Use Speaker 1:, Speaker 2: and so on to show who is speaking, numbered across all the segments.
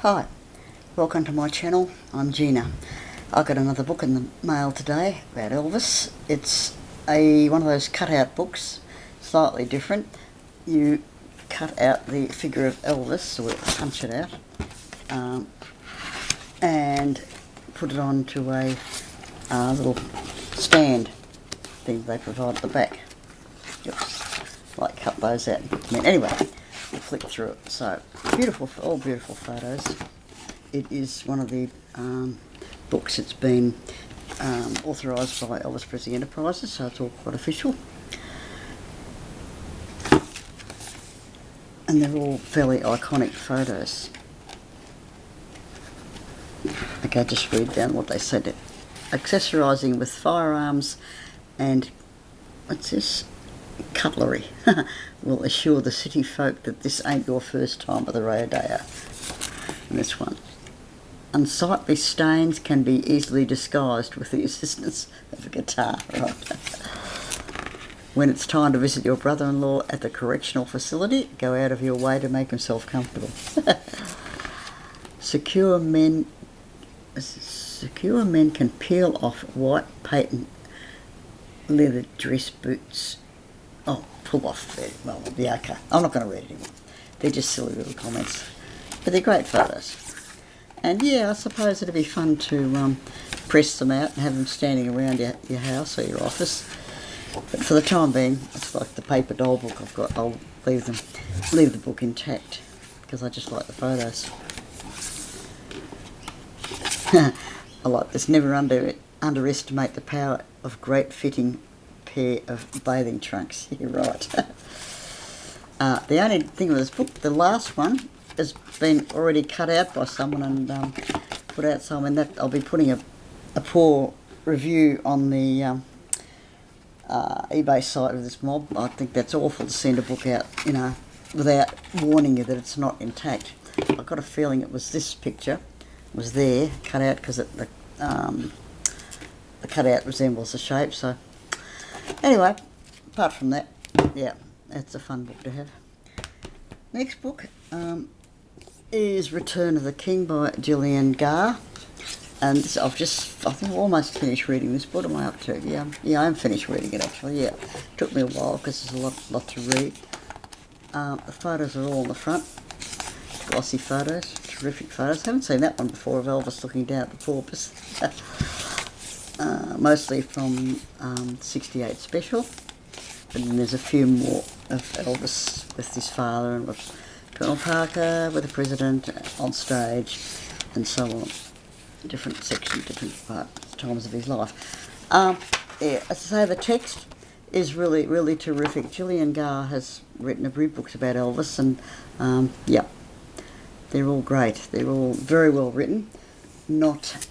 Speaker 1: Hi, welcome to my channel. I'm Gina. I got another book in the mail today about Elvis. It's one of those cutout books, slightly different. You cut out the figure of Elvis, or punch it out, and put it onto a little stand thing they provide at the back. Oops, like cut those out and put them in. Anyway, we'll flick through it. So beautiful, all beautiful photos. It is one of the books that's been authorised by Elvis Presley Enterprises, so it's all quite official. And they're all fairly iconic photos. Okay, just read down what they said. Accessorising with firearms and, what's this? Cutlery will assure the city folk that this ain't your first time at the rodeo. And this one. Unsightly stains can be easily disguised with the assistance of a guitar. Right. When it's time to visit your brother-in-law at the correctional facility, go out of your way to make himself comfortable. Secure men can peel off white patent leather dress boots. Oh, pull off there. Well, yeah, okay. I'm not going to read it anymore. They're just silly little comments. But they're great photos. And yeah, I suppose it'd be fun to press them out and have them standing around your house or your office. But for the time being, it's like the paper doll book I've got. I'll leave the book intact because I just like the photos. I like this. Never underestimate the power of great fitting pair of bathing trunks. You're right. The only thing with this book, the last one, has been already cut out by someone and put out somewhere. That I'll be putting a poor review on the eBay site of this mob. I think that's awful to send a book out, without warning you that it's not intact. I've got a feeling it was this picture was there cut out because the cutout resembles the shape. So anyway, apart from that, yeah, it's a fun book to have. Next book is Return of the King by Gillian Gaar. And this, I think I've almost finished reading this. What am I up to? Yeah, I'm finished reading it actually, yeah. Took me a while because there's a lot to read. The photos are all on the front. Glossy photos, terrific photos. I haven't seen that one before of Elvis looking down at the porpoise. Mostly from 68 special, and then there's a few more of Elvis with his father and with Colonel Parker, with the president on stage, and so on. Different sections, different times of his life. Yeah, as I say, the text is really, really terrific. Gillian G has written a few books about Elvis, and yeah, they're all great. They're all very well written. Not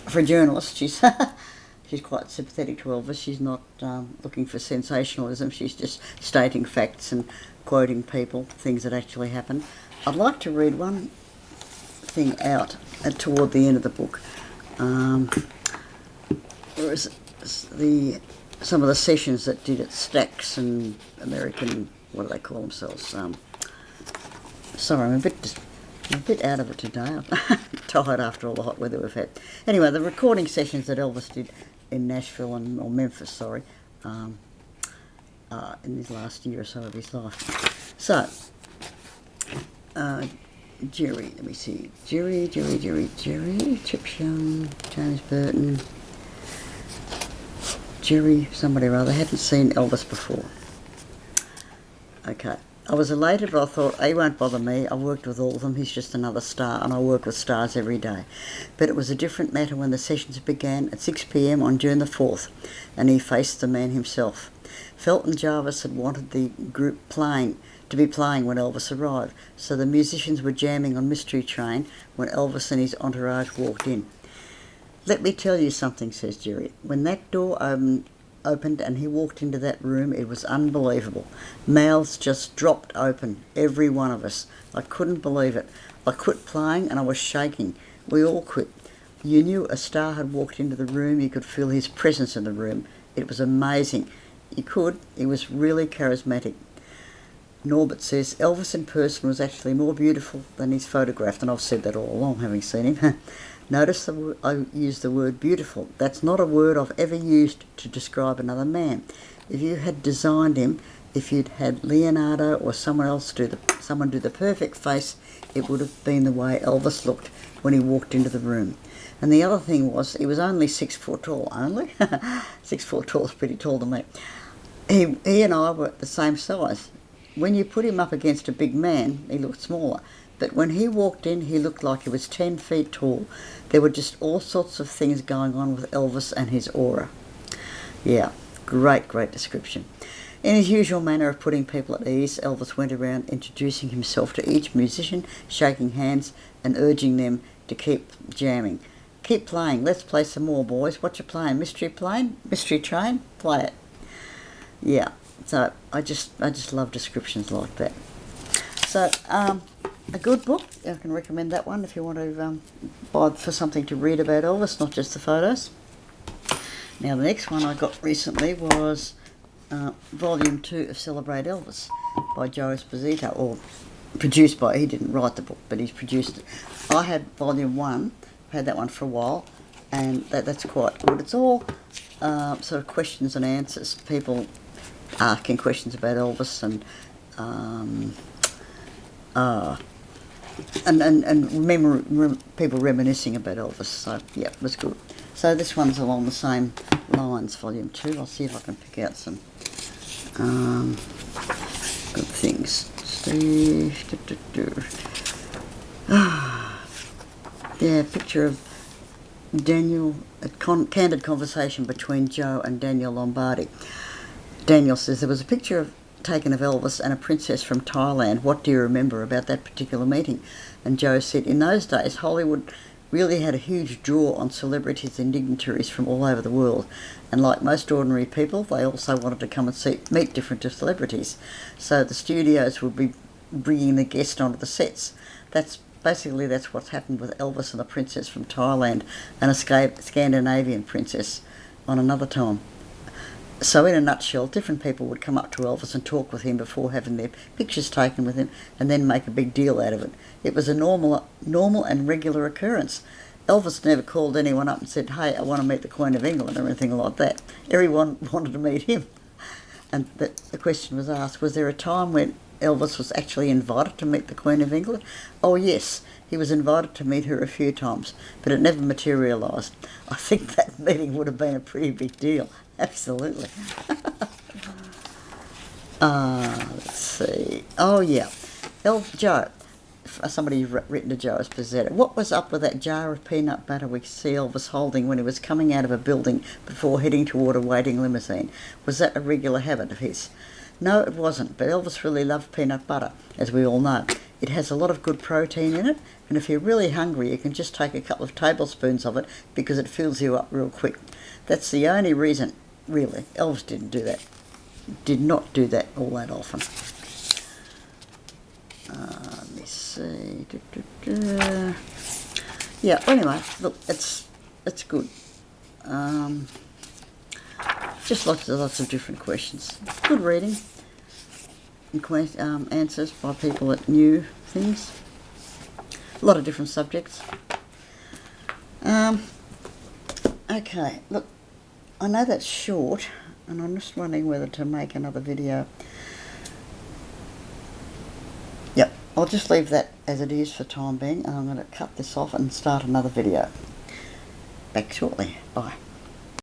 Speaker 1: for a journalist, she's quite sympathetic to Elvis. She's not looking for sensationalism. She's just stating facts and quoting people, things that actually happened. I'd like to read one thing out toward the end of the book. There is some of the sessions that did at Stax and American, what do they call themselves? Sorry, I'm a bit out of it today. I'm tired after all the hot weather we've had. Anyway, the recording sessions that Elvis did in Nashville or Memphis, sorry, in his last year or so of his life. So, Jerry, let me see. Jerry, Chip Young, James Burton, Jerry, somebody or other. Hadn't seen Elvis before. Okay. I was elated, but I thought, he won't bother me. I've worked with all of them. He's just another star, and I work with stars every day. But it was a different matter when the sessions began at 6 p.m. on June the 4th, and he faced the man himself. Felton Jarvis had wanted the group to be playing when Elvis arrived, so the musicians were jamming on Mystery Train when Elvis and his entourage walked in. Let me tell you something, says Jerry. When that door opened and he walked into that room, it was unbelievable. Mouths just dropped open, every one of us. I couldn't believe it. I quit playing and I was shaking. We all quit. You knew a star had walked into the room. You could feel his presence in the room. It was amazing. You could. He was really charismatic. Norbert says, Elvis in person was actually more beautiful than he's photographed, and I've said that all along, having seen him. Notice I use the word beautiful. That's not a word I've ever used to describe another man. If you had designed him, if you'd had Leonardo or someone else do the perfect face, it would have been the way Elvis looked when he walked into the room. And the other thing was, he was only 6 foot tall, only. 6 foot tall is pretty tall to me. He and I were the same size. When you put him up against a big man, he looked smaller. But when he walked in, he looked like he was 10 feet tall. There were just all sorts of things going on with Elvis and his aura. Yeah, great description. In his usual manner of putting people at ease, Elvis went around introducing himself to each musician, shaking hands and urging them to keep jamming. Keep playing. Let's play some more, boys. What you playing? Mystery plane? Mystery train? Play it. Yeah. So I just love descriptions like that. So a good book. I can recommend that one if you want to buy for something to read about Elvis, not just the photos. Now the next one I got recently was Volume 2 of Celebrate Elvis by Joe Esposito, or produced by, he didn't write the book, but he's produced it. I had Volume 1, had that one for a while, and that's quite good. It's all sort of questions and answers, people asking questions about Elvis and people reminiscing about Elvis. So yeah, it was good. So this one's along the same lines, Volume 2. I'll see if I can pick out some good things. Yeah, picture of Daniel, a candid conversation between Joe and Daniel Lombardi. Daniel says, there was a picture taken of Elvis and a princess from Thailand. What do you remember about that particular meeting? And Joe said, in those days, Hollywood really had a huge draw on celebrities and dignitaries from all over the world. And like most ordinary people, they also wanted to come and meet different celebrities. So the studios would be bringing the guest onto the sets. That's what's happened with Elvis and the princess from Thailand and a Scandinavian princess on another time. So in a nutshell, different people would come up to Elvis and talk with him before having their pictures taken with him and then make a big deal out of it. It was a normal and regular occurrence. Elvis never called anyone up and said, hey, I want to meet the Queen of England or anything like that. Everyone wanted to meet him. And the question was asked, was there a time when Elvis was actually invited to meet the Queen of England? Oh yes, he was invited to meet her a few times, but it never materialised. I think that meeting would have been a pretty big deal. Absolutely. Let's see. Oh yeah, Joe. Somebody written to Joe Esposito. What was up with that jar of peanut butter we see Elvis holding when he was coming out of a building before heading toward a waiting limousine? Was that a regular habit of his? No, it wasn't, but Elvis really loved peanut butter, as we all know. It has a lot of good protein in it, and if you're really hungry, you can just take a couple of tablespoons of it because it fills you up real quick. That's the only reason, really. Elvis didn't do that. Did not do that all that often. Let me see. Yeah, anyway, look, it's good. Just lots of different questions. Good reading. And answers by people that knew things. A lot of different subjects. Okay, look, I know that's short, and I'm just wondering whether to make another video. Yep, I'll just leave that as it is for time being, and I'm going to cut this off and start another video. Back shortly. Bye.